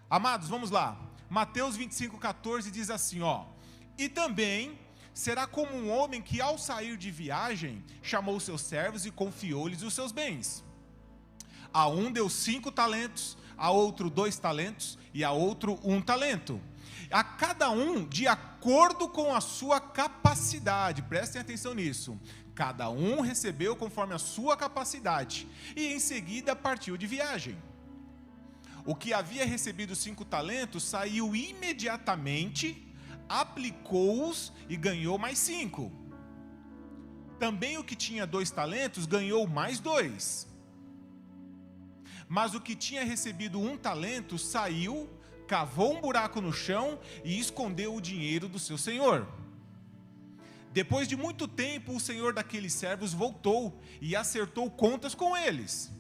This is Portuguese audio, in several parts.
Amados, vamos lá. Mateus 25:14 diz assim, ó: e também será como um homem que ao sair de viagem chamou seus servos e confiou-lhes os seus bens. A um deu 5 talentos, a outro 2 talentos e a outro 1 talento. A cada um de acordo com a sua capacidade. Prestem atenção nisso. Cada um recebeu conforme a sua capacidade e em seguida partiu de viagem. O que havia recebido 5 talentos saiu imediatamente, aplicou-os e ganhou mais 5. Também o que tinha 2 talentos ganhou mais 2. Mas o que tinha recebido 1 talento saiu, cavou um buraco no chão e escondeu o dinheiro do seu senhor. Depois de muito tempo, o senhor daqueles servos voltou e acertou contas com eles.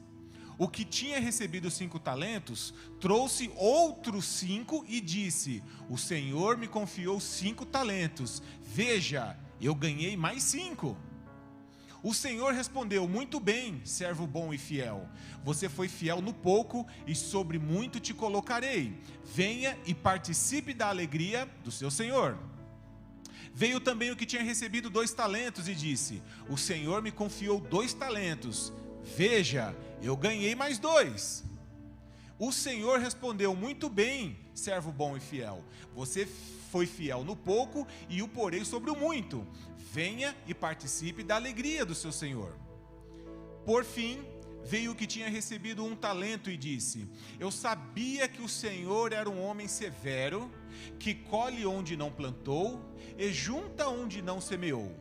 O que tinha recebido 5 talentos, trouxe outros 5 e disse: o Senhor me confiou 5 talentos, veja, eu ganhei mais 5. O Senhor respondeu: muito bem, servo bom e fiel. Você foi fiel no pouco e sobre muito te colocarei. Venha e participe da alegria do seu Senhor. Veio também o que tinha recebido 2 talentos e disse: o Senhor me confiou 2 talentos, veja, eu ganhei mais 2. O Senhor respondeu: muito bem, servo bom e fiel. Você foi fiel no pouco e o porei sobre o muito. Venha e participe da alegria do seu Senhor. Por fim, veio o que tinha recebido 1 talento e disse: eu sabia que o Senhor era um homem severo, que colhe onde não plantou e junta onde não semeou.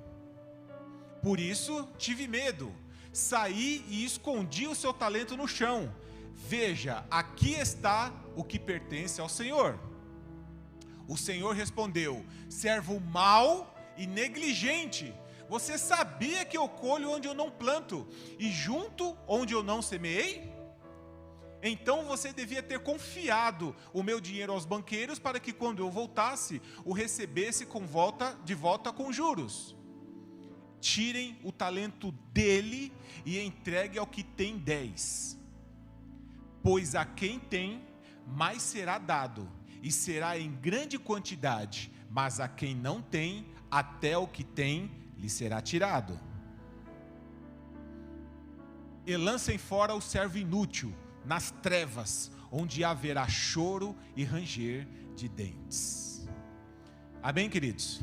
Por isso tive medo. Saí e escondi o seu talento no chão. Veja, aqui está o que pertence ao Senhor. O Senhor respondeu: servo mau e negligente, você sabia que eu colho onde eu não planto e junto onde eu não semeei? Então você devia ter confiado o meu dinheiro aos banqueiros para que quando eu voltasse, o recebesse de volta com juros. Tirem o talento dele e entregue ao que tem 10. Pois a quem tem, mais será dado, e será em grande quantidade, mas a quem não tem, até o que tem lhe será tirado. E lancem fora o servo inútil nas trevas, onde haverá choro e ranger de dentes. Amém, queridos?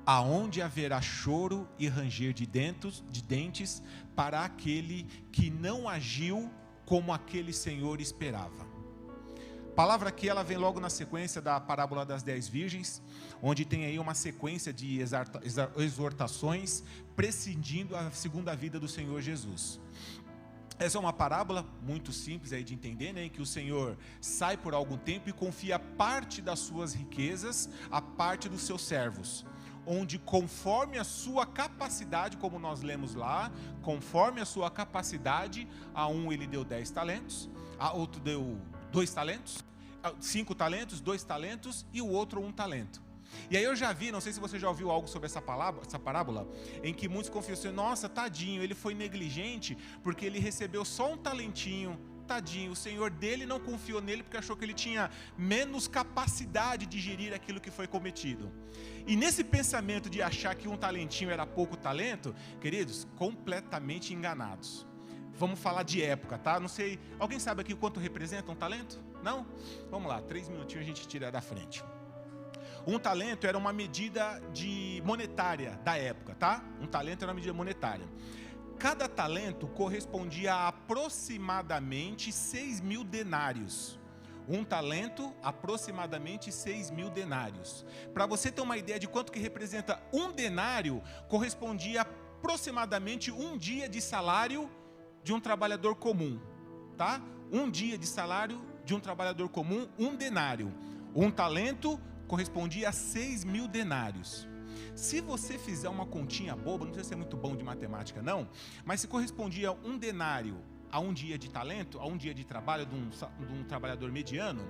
Aonde haverá choro e ranger de dentes para aquele que não agiu como aquele senhor esperava. A palavra aqui, ela vem logo na sequência da parábola das 10 virgens, onde tem aí uma sequência de exortações prescindindo a segunda vida do Senhor Jesus. Essa é uma parábola muito simples aí de entender, né, em que o Senhor sai por algum tempo e confia parte das suas riquezas a parte dos seus servos, onde conforme a sua capacidade, como nós lemos lá, conforme a sua capacidade, a um ele deu 10 talentos, a outro deu 2 talentos, 5 talentos, 2 talentos e o outro 1 talento. E aí eu já vi, não sei se você já ouviu algo sobre essa parábola, em que muitos confiam assim: nossa, tadinho, ele foi negligente porque ele recebeu só 1 talentinho, tadinho, o Senhor dele não confiou nele porque achou que ele tinha menos capacidade de gerir aquilo que foi cometido. E nesse pensamento de achar que 1 talentinho era pouco talento, queridos, completamente enganados. Vamos falar de época, tá? Não sei, alguém sabe aqui quanto representa 1 talento? Não? Vamos lá, 3 minutinhos a gente tira da frente. 1 talento era uma medida monetária da época, tá? 1 talento era uma medida monetária. Cada talento correspondia a aproximadamente 6.000 denários. 1 talento, aproximadamente 6.000 denários. Para você ter uma ideia de quanto que representa 1 denário, correspondia a aproximadamente 1 dia de salário de um trabalhador comum, tá? 1 dia de salário de um trabalhador comum, 1 denário. 1 talento correspondia a 6.000 denários. Se você fizer uma continha boba, não sei se é muito bom de matemática não, mas se correspondia a 1 denário a 1 dia de talento, a 1 dia de trabalho de um trabalhador mediano,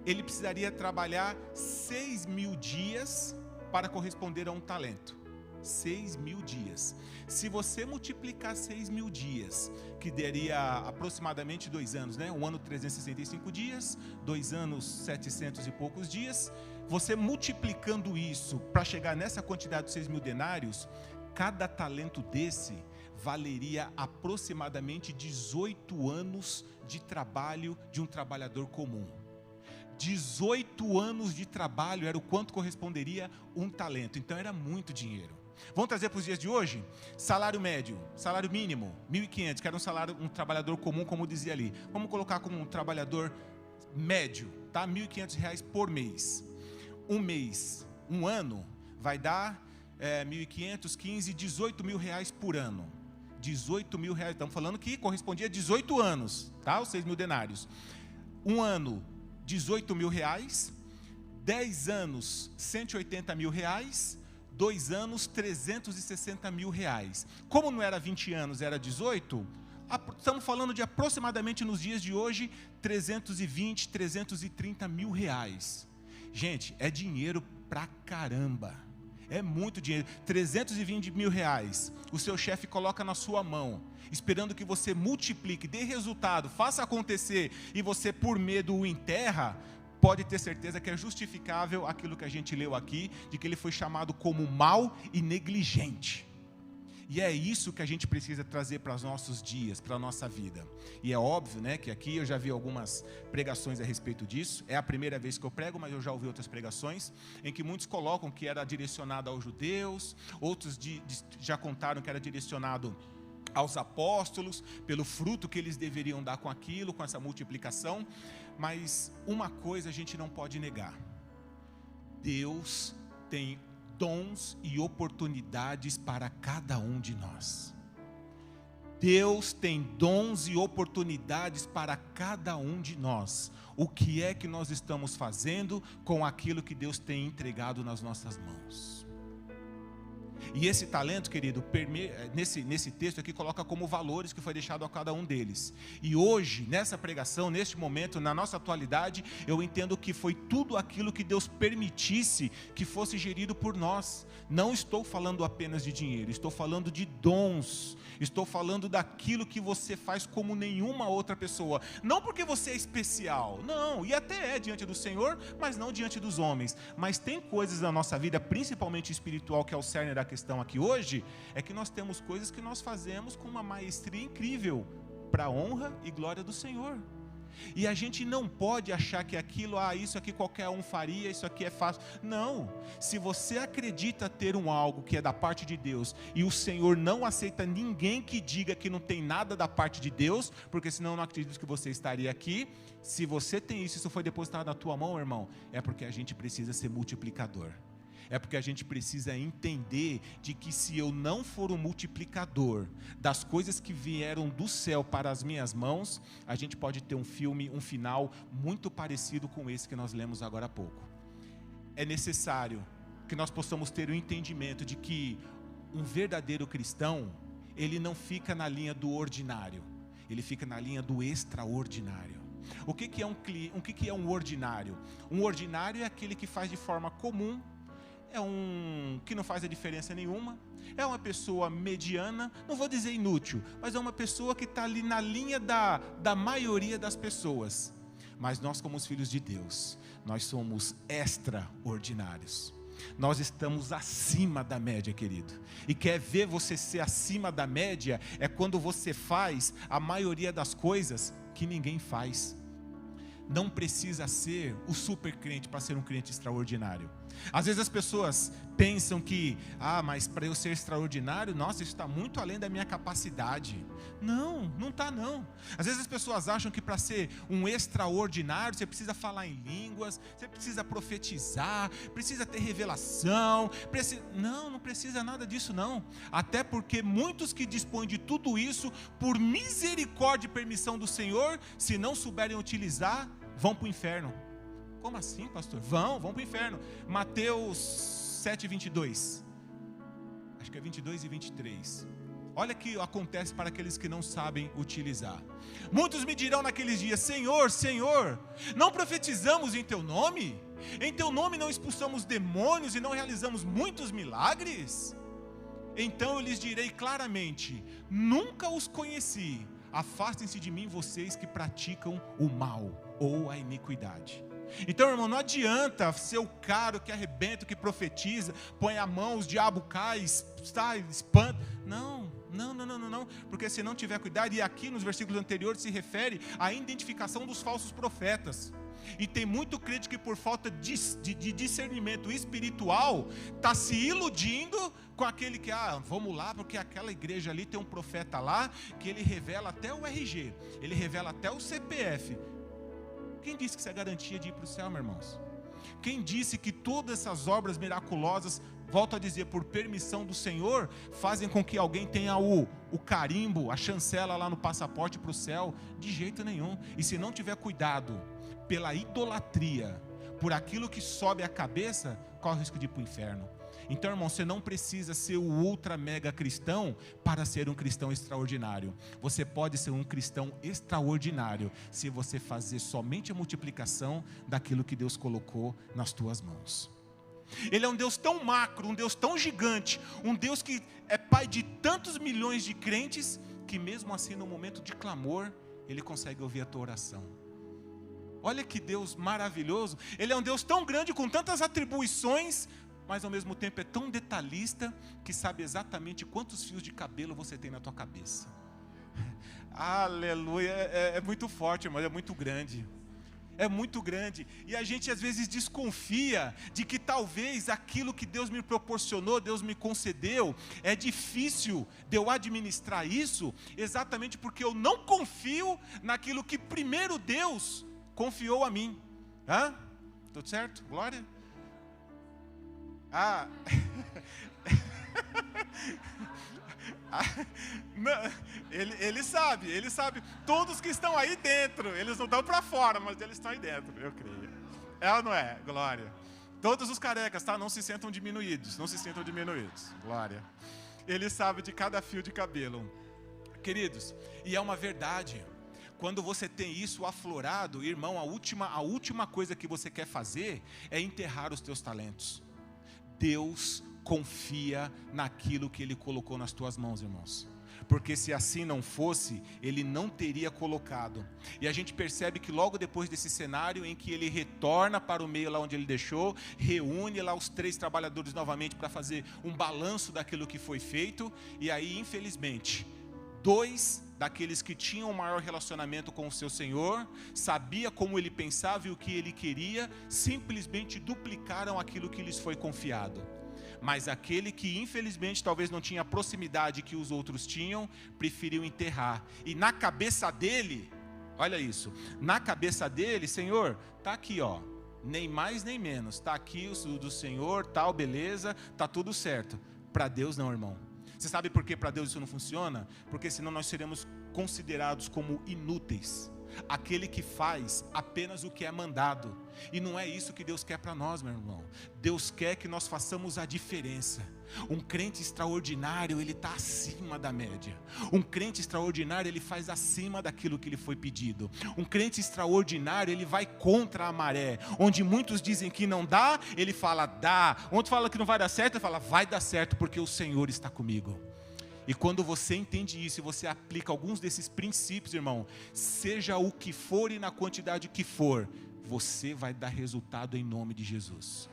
ele precisaria trabalhar 6.000 dias para corresponder a 1 talento. 6.000 dias. Se você multiplicar 6.000 dias, que daria aproximadamente 2 anos, né? Um ano 365 dias, 2 anos 700 e poucos dias. Você multiplicando isso para chegar nessa quantidade de 6.000 denários, cada talento desse valeria aproximadamente 18 anos de trabalho de um trabalhador comum. 18 anos de trabalho era o quanto corresponderia um talento. Então era muito dinheiro. Vamos trazer para os dias de hoje? Salário médio, salário mínimo, 1.500, que era um trabalhador comum, como dizia ali. Vamos colocar como um trabalhador médio, tá? R$1.500 por mês. Um mês, um ano, vai dar 1.500, 15, R$18.000 por ano. R$18.000, estamos falando que correspondia a 18 anos, tá? Os 6.000 denários. Um ano, R$18.000, 10 anos, R$180.000, 2 anos, R$360.000. Como não era 20 anos, era 18, estamos falando de aproximadamente nos dias de hoje, R$320, R$330.000. Gente, é dinheiro pra caramba. É muito dinheiro. R$320.000. O seu chefe coloca na sua mão, esperando que você multiplique, dê resultado, faça acontecer, e você por medo o enterra. Pode ter certeza que é justificável aquilo que a gente leu aqui, de que ele foi chamado como mau e negligente. E é isso que a gente precisa trazer para os nossos dias, para a nossa vida. E é óbvio, né, que aqui eu já vi algumas pregações a respeito disso. É a primeira vez que eu prego, mas eu já ouvi outras pregações, em que muitos colocam que era direcionado aos judeus, outros já contaram que era direcionado aos apóstolos, pelo fruto que eles deveriam dar com aquilo, com essa multiplicação. Mas uma coisa a gente não pode negar: Deus tem dons e oportunidades para cada um de nós. Deus tem dons e oportunidades para cada um de nós. O que é que nós estamos fazendo com aquilo que Deus tem entregado nas nossas mãos? E esse talento, querido, nesse texto aqui coloca como valores que foi deixado a cada um deles. E hoje, nessa pregação, neste momento, na nossa atualidade, eu entendo que foi tudo aquilo que Deus permitisse que fosse gerido por nós. Não estou falando apenas de dinheiro, estou falando de dons, estou falando daquilo que você faz como nenhuma outra pessoa. Não porque você é especial, não, e até é diante do Senhor, mas não diante dos homens. Mas tem coisas na nossa vida, principalmente espiritual, que é o cerne da questão aqui hoje, é que nós temos coisas que nós fazemos com uma maestria incrível, para a honra e glória do Senhor. E a gente não pode achar que aquilo, isso aqui qualquer um faria, isso aqui é fácil. Não, se você acredita ter algo que é da parte de Deus, e o Senhor não aceita ninguém que diga que não tem nada da parte de Deus, porque senão eu não acredito que você estaria aqui. Se você tem isso foi depositado na tua mão, irmão, é porque a gente precisa ser multiplicador. É porque a gente precisa entender de que se eu não for um multiplicador das coisas que vieram do céu para as minhas mãos, a gente pode ter um final muito parecido com esse que nós lemos agora há pouco. É necessário que nós possamos ter o entendimento de que um verdadeiro cristão, ele não fica na linha do ordinário, ele fica na linha do extraordinário. O que é um ordinário? Um ordinário é aquele que faz de forma comum, que não faz a diferença nenhuma, é uma pessoa mediana, não vou dizer inútil, mas é uma pessoa que está ali na linha da maioria das pessoas. Mas nós, como os filhos de Deus, nós somos extraordinários. Nós estamos acima da média, querido. E quer ver você ser acima da média, é quando você faz a maioria das coisas que ninguém faz. Não precisa ser o super crente para ser um crente extraordinário. Às vezes as pessoas pensam que, mas para eu ser extraordinário, nossa, isso está muito além da minha capacidade. Não está não. Às vezes as pessoas acham que para ser um extraordinário, você precisa falar em línguas, você precisa profetizar, precisa ter revelação, não precisa nada disso não. Até porque muitos que dispõem de tudo isso, por misericórdia e permissão do Senhor, se não souberem utilizar, vão para o inferno. Como assim, pastor? Vão para o inferno. Mateus 7, 22. Acho que é 22 e 23. Olha o que acontece para aqueles que não sabem utilizar. Muitos me dirão naqueles dias: Senhor, Senhor, não profetizamos em teu nome? Em teu nome não expulsamos demônios e não realizamos muitos milagres? Então eu lhes direi claramente: nunca os conheci. Afastem-se de mim, vocês que praticam o mal ou a iniquidade. Então, irmão, não adianta ser o cara que arrebenta, que profetiza, põe a mão, os diabos caem, espanta. Não, porque se não tiver cuidado, e aqui nos versículos anteriores se refere à identificação dos falsos profetas. E tem muito crente que por falta de discernimento espiritual está se iludindo com aquele que, vamos lá, porque aquela igreja ali tem um profeta lá, que ele revela até o RG, ele revela até o CPF. Quem disse que isso é garantia de ir para o céu, meus irmãos? Quem disse que todas essas obras miraculosas, volto a dizer, por permissão do Senhor, fazem com que alguém tenha o carimbo, a chancela lá no passaporte para o céu? De jeito nenhum. E se não tiver cuidado pela idolatria, por aquilo que sobe a cabeça, corre o risco de ir para o inferno. Então, irmão, você não precisa ser o ultra mega cristão para ser um cristão extraordinário. Você pode ser um cristão extraordinário se você fazer somente a multiplicação daquilo que Deus colocou nas tuas mãos. Ele é um Deus tão macro, um Deus tão gigante, um Deus que é pai de tantos milhões de crentes, que mesmo assim no momento de clamor, Ele consegue ouvir a tua oração. Olha que Deus maravilhoso. Ele é um Deus tão grande, com tantas atribuições, mas ao mesmo tempo é tão detalhista, que sabe exatamente quantos fios de cabelo você tem na tua cabeça. Aleluia, é muito forte, mas é muito grande. É muito grande, e a gente às vezes desconfia de que talvez aquilo que Deus me proporcionou, Deus me concedeu, é difícil de eu administrar isso, exatamente porque eu não confio naquilo que primeiro Deus confiou a mim. Tudo certo? Glória? Ele sabe, todos que estão aí dentro, eles não estão para fora, mas eles estão aí dentro, eu creio. É ou não é? Glória. Todos os carecas, tá? Não se sintam diminuídos, glória. Ele sabe de cada fio de cabelo. Queridos, e é uma verdade, quando você tem isso aflorado, irmão, a última coisa que você quer fazer é enterrar os teus talentos. Deus confia naquilo que Ele colocou nas tuas mãos, irmãos. Porque se assim não fosse, Ele não teria colocado. E a gente percebe que logo depois desse cenário em que Ele retorna para o meio lá onde Ele deixou, reúne lá os 3 trabalhadores novamente para fazer um balanço daquilo que foi feito, e aí infelizmente 2 daqueles que tinham o maior relacionamento com o seu Senhor, sabia como Ele pensava e o que Ele queria, simplesmente duplicaram aquilo que lhes foi confiado. Mas aquele que infelizmente talvez não tinha a proximidade que os outros tinham, preferiu enterrar. E na cabeça dele, olha isso, na cabeça dele, Senhor, está aqui nem mais nem menos, está aqui o do Senhor, tal, beleza, está tudo certo. Para Deus não, irmão. Você sabe por que para Deus isso não funciona? Porque senão nós seremos considerados como inúteis. Aquele que faz apenas o que é mandado. E não é isso que Deus quer para nós, meu irmão. Deus quer que nós façamos a diferença. Um crente extraordinário, ele está acima da média. Um crente extraordinário, ele faz acima daquilo que lhe foi pedido. Um crente extraordinário, ele vai contra a maré. Onde muitos dizem que não dá, ele fala dá. Onde fala que não vai dar certo, ele fala vai dar certo porque o Senhor está comigo. E quando você entende isso e você aplica alguns desses princípios, irmão, seja o que for e na quantidade que for, você vai dar resultado em nome de Jesus.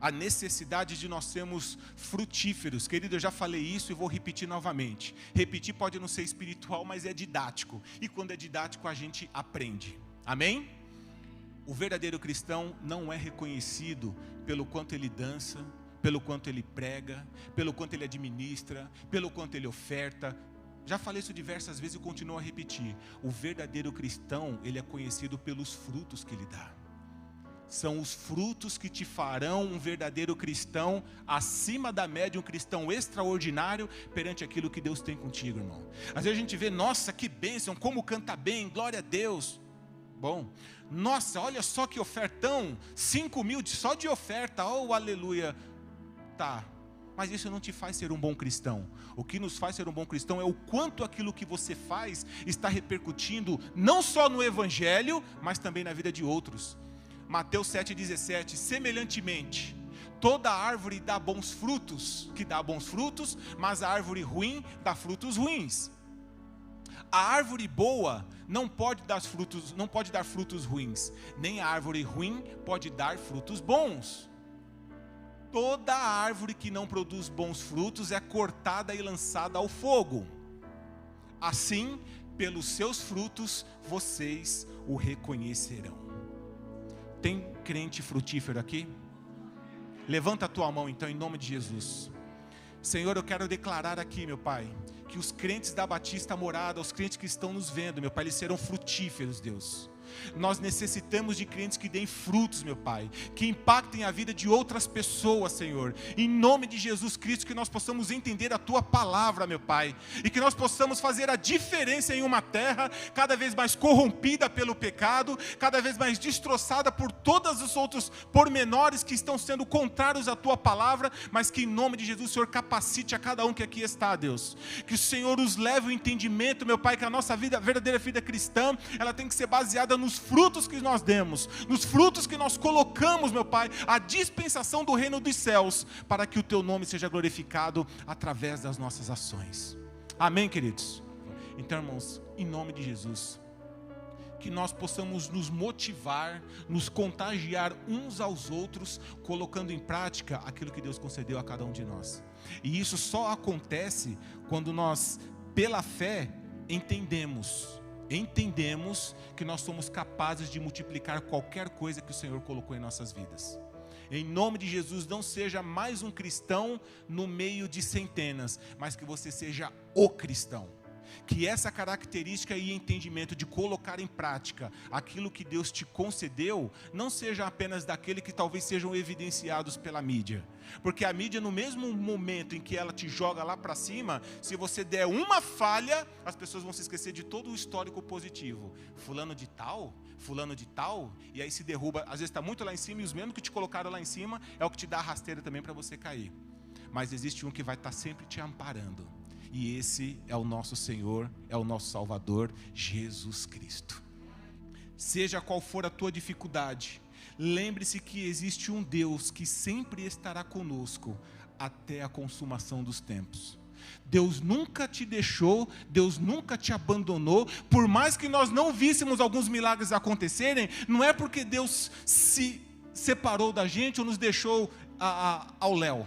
A necessidade de nós sermos frutíferos, querido, eu já falei isso e vou repetir novamente. Repetir pode não ser espiritual, mas é didático. E quando é didático a gente aprende. Amém? O verdadeiro cristão não é reconhecido pelo quanto ele dança, pelo quanto ele prega, pelo quanto ele administra, pelo quanto ele oferta. Já falei isso diversas vezes e continuo a repetir. O verdadeiro cristão, ele é conhecido pelos frutos que ele dá. São os frutos que te farão um verdadeiro cristão acima da média, um cristão extraordinário perante aquilo que Deus tem contigo, irmão. Às vezes a gente vê, nossa, que bênção, como canta bem, glória a Deus. Bom, nossa, olha só que ofertão, 5.000 só de oferta, oh aleluia. Tá, mas isso não te faz ser um bom cristão. O que nos faz ser um bom cristão é o quanto aquilo que você faz está repercutindo não só no evangelho, mas também na vida de outros. Mateus 7,17, semelhantemente, Toda árvore dá bons frutos, mas a árvore ruim dá frutos ruins. A árvore boa não pode dar frutos ruins, nem a árvore ruim pode dar frutos bons. Toda árvore que não produz bons frutos é cortada e lançada ao fogo. Assim, pelos seus frutos, vocês o reconhecerão. Tem crente frutífero aqui? Levanta a tua mão então, em nome de Jesus. Senhor, eu quero declarar aqui, meu Pai, que os crentes da Batista Morada, os crentes que estão nos vendo, meu Pai, eles serão frutíferos, Deus. Nós necessitamos de crentes que deem frutos, meu Pai, que impactem a vida de outras pessoas, Senhor. Em nome de Jesus Cristo, que nós possamos entender a Tua palavra, meu Pai, e que nós possamos fazer a diferença em uma terra cada vez mais corrompida pelo pecado, cada vez mais destroçada por todos os outros pormenores que estão sendo contrários à Tua palavra, mas que em nome de Jesus o Senhor capacite a cada um que aqui está, Deus. Que o Senhor os leve ao entendimento, meu Pai, que a nossa vida, a verdadeira vida cristã, ela tem que ser baseada nos frutos que nós demos, nos frutos que nós colocamos, meu Pai, a dispensação do reino dos céus, para que o Teu nome seja glorificado através das nossas ações. Amém, queridos? Então, irmãos, em nome de Jesus, que nós possamos nos motivar, nos contagiar uns aos outros, colocando em prática aquilo que Deus concedeu a cada um de nós. E isso só acontece quando nós, pela fé, entendemos que nós somos capazes de multiplicar qualquer coisa que o Senhor colocou em nossas vidas. Em nome de Jesus, não seja mais um cristão no meio de centenas, mas que você seja o cristão. Que essa característica e entendimento de colocar em prática aquilo que Deus te concedeu, não seja apenas daquele que talvez sejam evidenciados pela mídia. Porque a mídia, no mesmo momento em que ela te joga lá para cima, se você der uma falha, as pessoas vão se esquecer de todo o histórico positivo. Fulano de tal, e aí se derruba. Às vezes está muito lá em cima, e os mesmos que te colocaram lá em cima é o que te dá a rasteira também para você cair. Mas existe um que vai estar sempre te amparando. E esse é o nosso Senhor, é o nosso Salvador, Jesus Cristo. Seja qual for a tua dificuldade, lembre-se que existe um Deus que sempre estará conosco até a consumação dos tempos. Deus nunca te deixou, Deus nunca te abandonou. Por mais que nós não víssemos alguns milagres acontecerem, não é porque Deus se separou da gente ou nos deixou ao léu,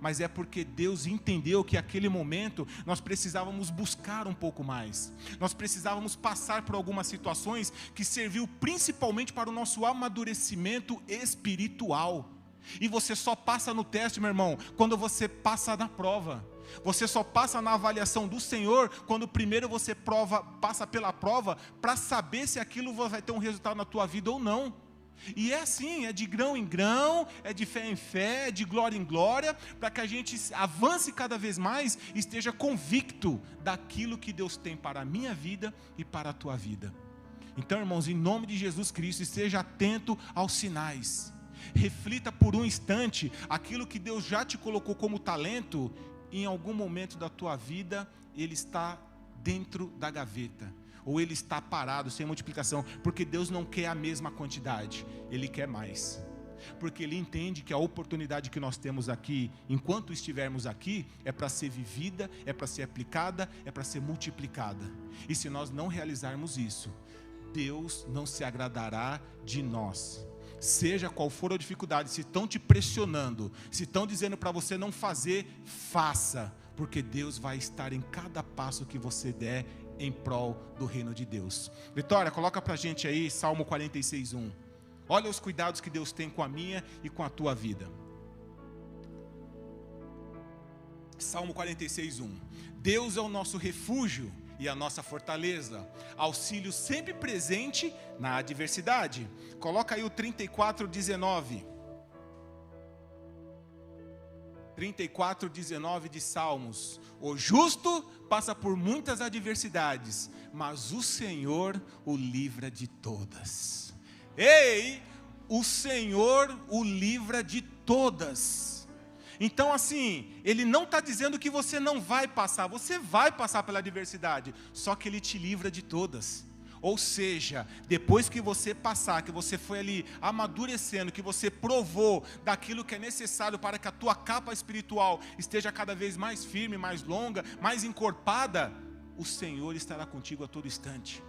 mas é porque Deus entendeu que naquele momento nós precisávamos buscar um pouco mais. Nós precisávamos passar por algumas situações que serviu principalmente para o nosso amadurecimento espiritual. E você só passa no teste, meu irmão, quando você passa na prova. Você só passa na avaliação do Senhor quando primeiro você passa pela prova, para saber se aquilo vai ter um resultado na tua vida ou não. E é assim, é de grão em grão, é de fé em fé, é de glória em glória, para que a gente avance cada vez mais e esteja convicto daquilo que Deus tem para a minha vida e para a tua vida. Então, irmãos, em nome de Jesus Cristo, esteja atento aos sinais. Reflita por um instante aquilo que Deus já te colocou como talento. Em algum momento da tua vida, ele está dentro da gaveta, ou ele está parado, sem multiplicação, porque Deus não quer a mesma quantidade, Ele quer mais, porque Ele entende que a oportunidade que nós temos aqui, enquanto estivermos aqui, é para ser vivida, é para ser aplicada, é para ser multiplicada. E se nós não realizarmos isso, Deus não se agradará de nós. Seja qual for a dificuldade, se estão te pressionando, se estão dizendo para você não fazer, faça, porque Deus vai estar em cada passo que você der em prol do reino de Deus. Vitória, coloca pra gente aí Salmo 46:1. Olha os cuidados que Deus tem com a minha e com a tua vida. Salmo 46:1. Deus é o nosso refúgio e a nossa fortaleza, auxílio sempre presente na adversidade. Coloca aí o 34:19. 34:19 de Salmos. O justo passa por muitas adversidades, mas o Senhor o livra de todas. Ei, o Senhor o livra de todas. Então assim, Ele não está dizendo que você não vai passar, você vai passar pela adversidade, só que Ele te livra de todas. Ou seja, depois que você passar, que você foi ali amadurecendo, que você provou daquilo que é necessário para que a tua capa espiritual esteja cada vez mais firme, mais longa, mais encorpada, o Senhor estará contigo a todo instante.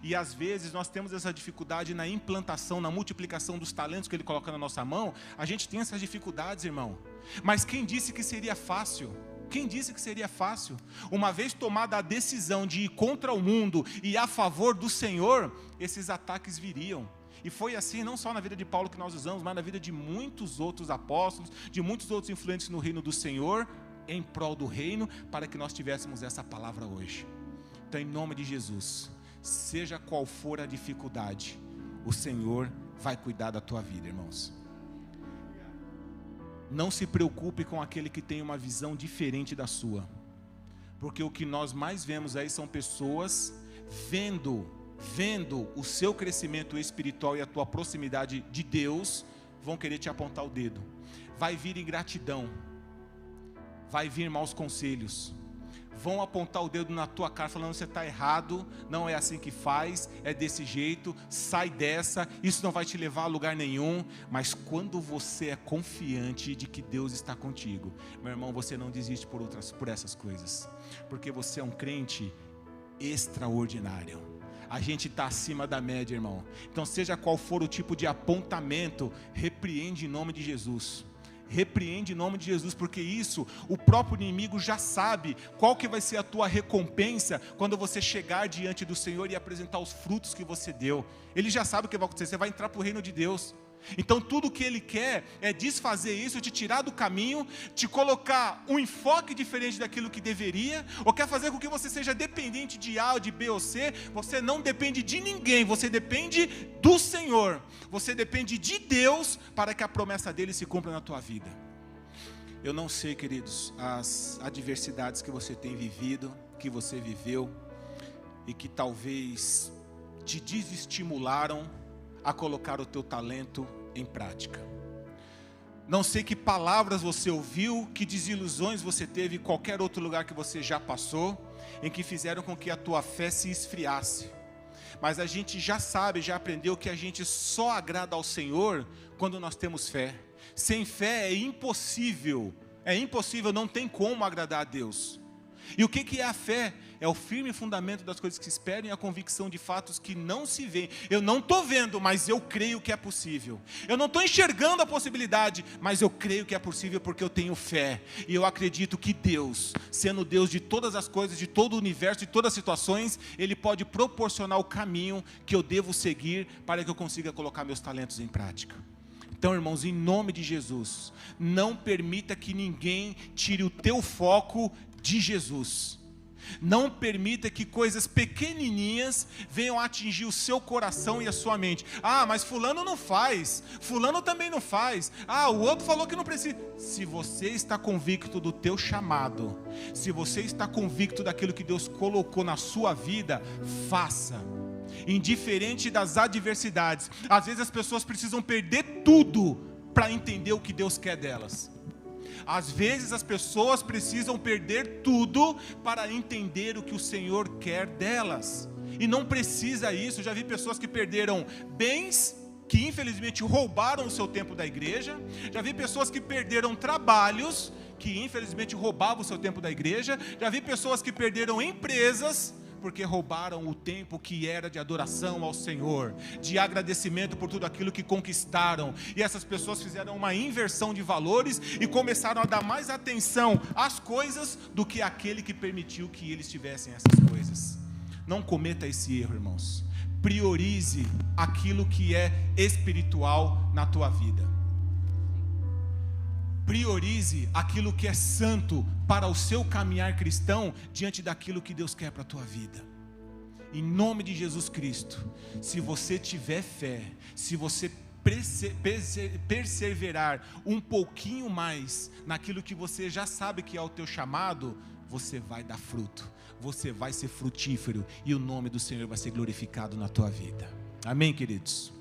E às vezes nós temos essa dificuldade na implantação, na multiplicação dos talentos que Ele coloca na nossa mão. A gente tem essas dificuldades, irmão. Mas quem disse que seria fácil? Quem disse que seria fácil? Uma vez tomada a decisão de ir contra o mundo e a favor do Senhor, esses ataques viriam. E foi assim não só na vida de Paulo que nós usamos, mas na vida de muitos outros apóstolos, de muitos outros influentes no reino do Senhor, em prol do reino, para que nós tivéssemos essa palavra hoje. Então, em nome de Jesus, seja qual for a dificuldade, o Senhor vai cuidar da tua vida, irmãos. Não se preocupe com aquele que tem uma visão diferente da sua, porque o que nós mais vemos aí são pessoas vendo o seu crescimento espiritual e a tua proximidade de Deus, vão querer te apontar o dedo. Vai vir ingratidão, vai vir maus conselhos, vão apontar o dedo na tua cara falando: você está errado, não é assim que faz, é desse jeito, sai dessa, isso não vai te levar a lugar nenhum. Mas quando você é confiante de que Deus está contigo, meu irmão, você não desiste por essas coisas, porque você é um crente extraordinário. A gente está acima da média, irmão. Então, seja qual for o tipo de apontamento, repreende em nome de Jesus. Repreende em nome de Jesus, porque isso, o próprio inimigo já sabe qual que vai ser a tua recompensa quando você chegar diante do Senhor e apresentar os frutos que você deu. Ele já sabe o que vai acontecer, você vai entrar para o reino de Deus. Então tudo que ele quer é desfazer isso, te tirar do caminho, te colocar um enfoque diferente daquilo que deveria, ou quer fazer com que você seja dependente de A, de B ou C. Você não depende de ninguém, você depende do Senhor, você depende de Deus para que a promessa dele se cumpra na tua vida. Eu não sei, queridos, as adversidades que você tem vivido, que você viveu, e que talvez te desestimularam a colocar o teu talento em prática. Não sei que palavras você ouviu, que desilusões você teve em qualquer outro lugar que você já passou, em que fizeram com que a tua fé se esfriasse. Mas a gente já sabe, já aprendeu que a gente só agrada ao Senhor quando nós temos fé. Sem fé é impossível, não tem como agradar a Deus. E o que é a fé? É o firme fundamento das coisas que se esperam e a convicção de fatos que não se veem. Eu não estou vendo, mas eu creio que é possível. Eu não estou enxergando a possibilidade, mas eu creio que é possível porque eu tenho fé. E eu acredito que Deus, sendo Deus de todas as coisas, de todo o universo, de todas as situações, Ele pode proporcionar o caminho que eu devo seguir para que eu consiga colocar meus talentos em prática. Então, irmãos, em nome de Jesus, não permita que ninguém tire o teu foco de Jesus. Não permita que coisas pequenininhas venham atingir o seu coração e a sua mente. Ah, mas fulano não faz, fulano também não faz. Ah, o outro falou que não precisa. Se você está convicto do teu chamado, se você está convicto daquilo que Deus colocou na sua vida, faça. Indiferente das adversidades. Às vezes as pessoas precisam perder tudo para entender o que Deus quer delas. Às vezes as pessoas precisam perder tudo para entender o que o Senhor quer delas. E não precisa isso. Já vi pessoas que perderam bens, que infelizmente roubaram o seu tempo da igreja. Já vi pessoas que perderam trabalhos, que infelizmente roubavam o seu tempo da igreja. Já vi pessoas que perderam empresas, porque roubaram o tempo que era de adoração ao Senhor, de agradecimento por tudo aquilo que conquistaram. E essas pessoas fizeram uma inversão de valores e começaram a dar mais atenção às coisas do que àquele que permitiu que eles tivessem essas coisas. Não cometa esse erro, irmãos. Priorize aquilo que é espiritual na tua vida. Priorize aquilo que é santo para o seu caminhar cristão diante daquilo que Deus quer para a tua vida. Em nome de Jesus Cristo, se você tiver fé, se você perseverar um pouquinho mais naquilo que você já sabe que é o teu chamado, você vai dar fruto, você vai ser frutífero e o nome do Senhor vai ser glorificado na tua vida. Amém, queridos?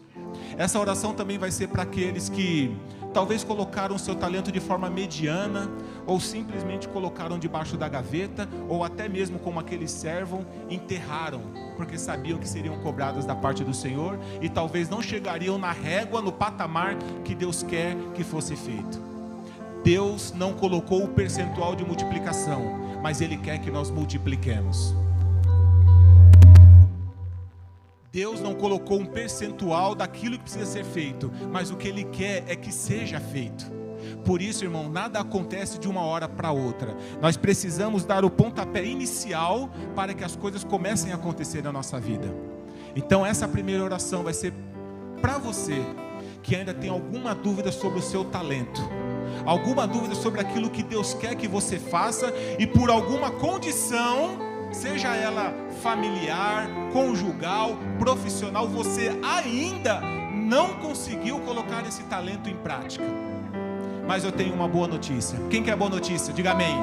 Essa oração também vai ser para aqueles que talvez colocaram o seu talento de forma mediana, ou simplesmente colocaram debaixo da gaveta, ou até mesmo como aqueles servos, enterraram, porque sabiam que seriam cobradas da parte do Senhor, e talvez não chegariam na régua, no patamar que Deus quer que fosse feito. Deus não colocou o percentual de multiplicação, mas Ele quer que nós multipliquemos. Deus não colocou um percentual daquilo que precisa ser feito, mas o que Ele quer é que seja feito. Por isso, irmão, nada acontece de uma hora para outra. Nós precisamos dar o pontapé inicial para que as coisas comecem a acontecer na nossa vida. Então essa primeira oração vai ser para você que ainda tem alguma dúvida sobre o seu talento, alguma dúvida sobre aquilo que Deus quer que você faça, e por alguma condição, seja ela familiar, conjugal, profissional, você ainda não conseguiu colocar esse talento em prática. Mas eu tenho uma boa notícia. Quem quer boa notícia? Diga amém.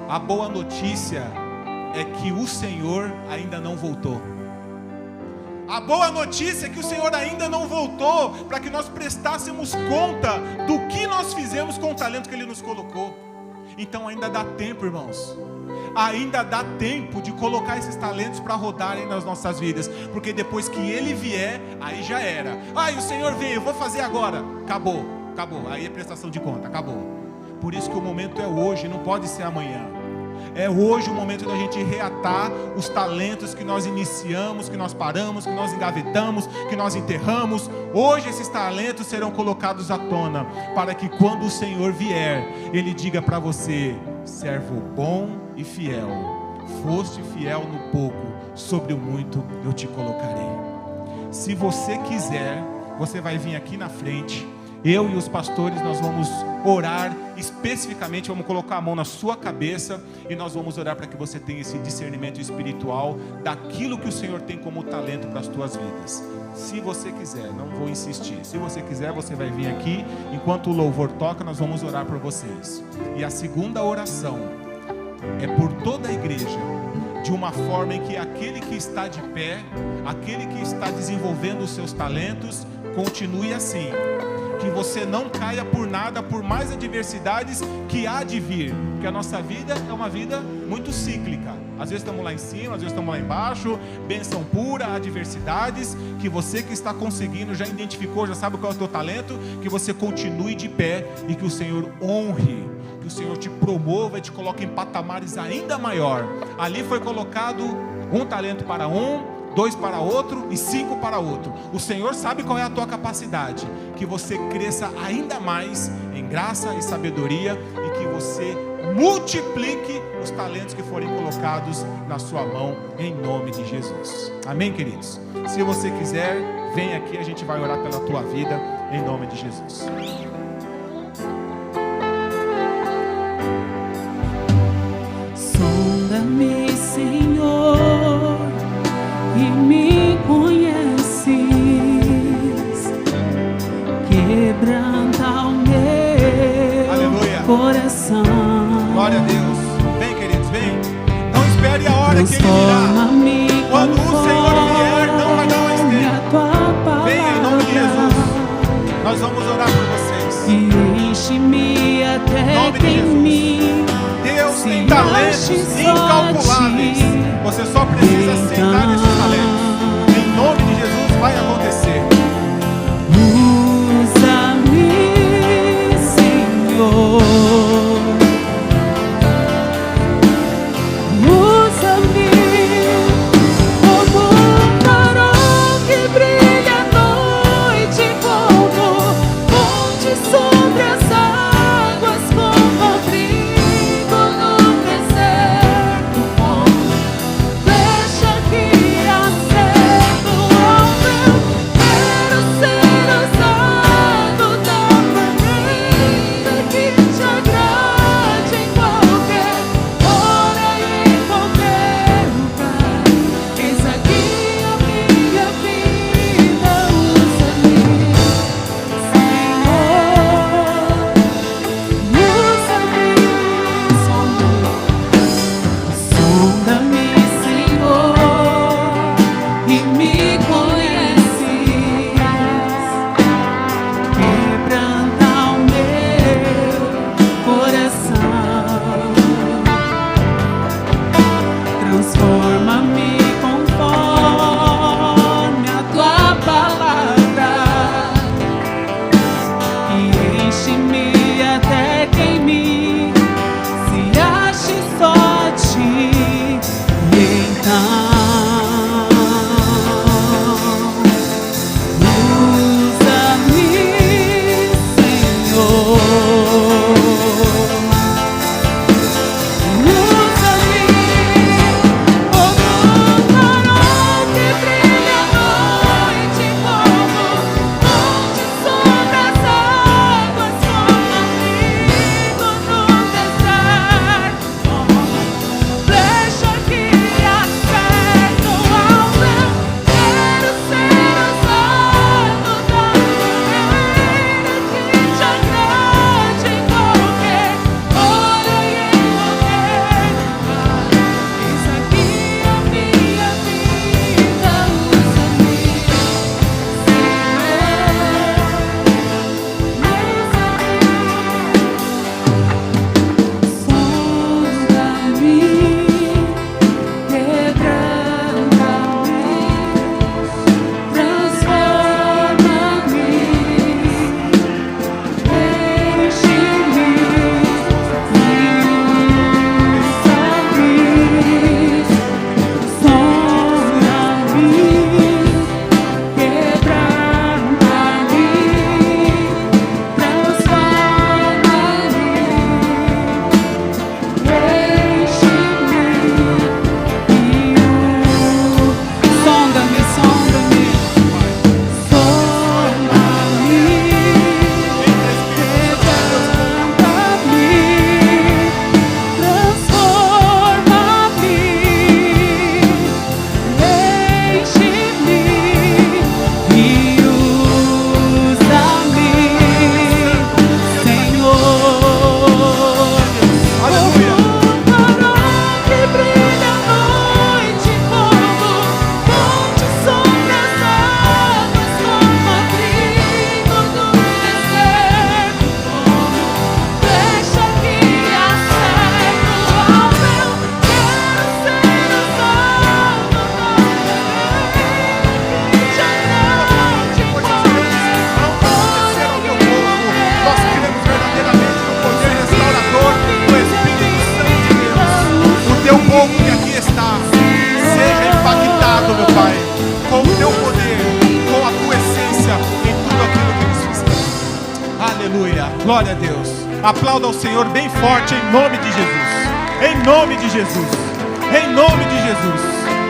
A boa notícia é que o Senhor ainda não voltou. A boa notícia é que o Senhor ainda não voltou para que nós prestássemos conta do que nós fizemos com o talento que Ele nos colocou. Então ainda dá tempo, irmãos. Ainda dá tempo de colocar esses talentos para rodarem nas nossas vidas, porque depois que Ele vier, aí já era. O Senhor veio, eu vou fazer agora. Acabou, aí é prestação de conta, acabou. Por isso que o momento é hoje, não pode ser amanhã. É hoje o momento da gente reatar os talentos que nós iniciamos, que nós paramos, que nós engavetamos, que nós enterramos. Hoje esses talentos serão colocados à tona, para que quando o Senhor vier, Ele diga para você: servo bom e fiel, foste fiel no pouco, sobre o muito eu te colocarei. Se você quiser, você vai vir aqui na frente. Eu e os pastores, nós vamos orar especificamente, vamos colocar a mão na sua cabeça e nós vamos orar para que você tenha esse discernimento espiritual daquilo que o Senhor tem como talento para as tuas vidas. Se você quiser, não vou insistir. Se você quiser, você vai vir aqui. Enquanto o louvor toca, nós vamos orar por vocês. E a segunda oração é por toda a igreja, de uma forma em que aquele que está de pé, aquele que está desenvolvendo os seus talentos, continue assim. Que você não caia por nada, por mais adversidades que há de vir, porque a nossa vida é uma vida muito cíclica. Às vezes estamos lá em cima, às vezes estamos lá embaixo, bênção pura, adversidades. Que você que está conseguindo, já identificou, já sabe qual é o teu talento, que você continue de pé e que o Senhor honre, que o Senhor te promova e te coloque em patamares ainda maior. Ali foi colocado um talento para um, 2 para outro e 5 para outro. O Senhor sabe qual é a tua capacidade. Que você cresça ainda mais em graça e sabedoria, e que você multiplique os talentos que forem colocados na sua mão, em nome de Jesus. Amém, queridos? Se você quiser, vem aqui, a gente vai orar pela tua vida, em nome de Jesus. Sonda-me, Senhor, e me conheces, quebranta o meu coração. Glória a Deus. Vem, queridos, vem. Não espere a hora que Ele virá. Quando o Senhor vier, não vai dar mais tempo. Venha em nome de Jesus. Nós vamos orar por vocês. E enche-me até que em mim Deus tem talentos incalculáveis. Você só precisa aceitar esses talentos. Em nome de Jesus vai acontecer. Usa-me, Senhor. Usa-me como um farol que brilha à noite, como ponte sobre as águas, como abrigo no deserto, como flecha que Glória a Deus. Aplauda ao Senhor bem forte em nome de Jesus. Em nome de Jesus. Em nome de Jesus.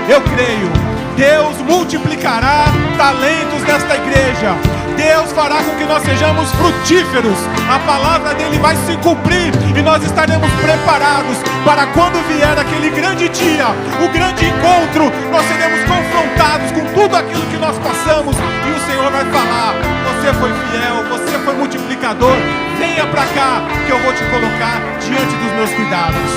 Eu creio. Deus multiplicará talentos nesta igreja. Deus fará com que nós sejamos frutíferos. A palavra dele vai se cumprir e nós estaremos preparados para quando vier aquele grande dia, o grande encontro. Nós seremos confrontados com tudo aquilo que nós passamos e o Senhor vai falar: você foi fiel, você foi multiplicador, venha para cá que eu vou te colocar diante dos meus cuidados.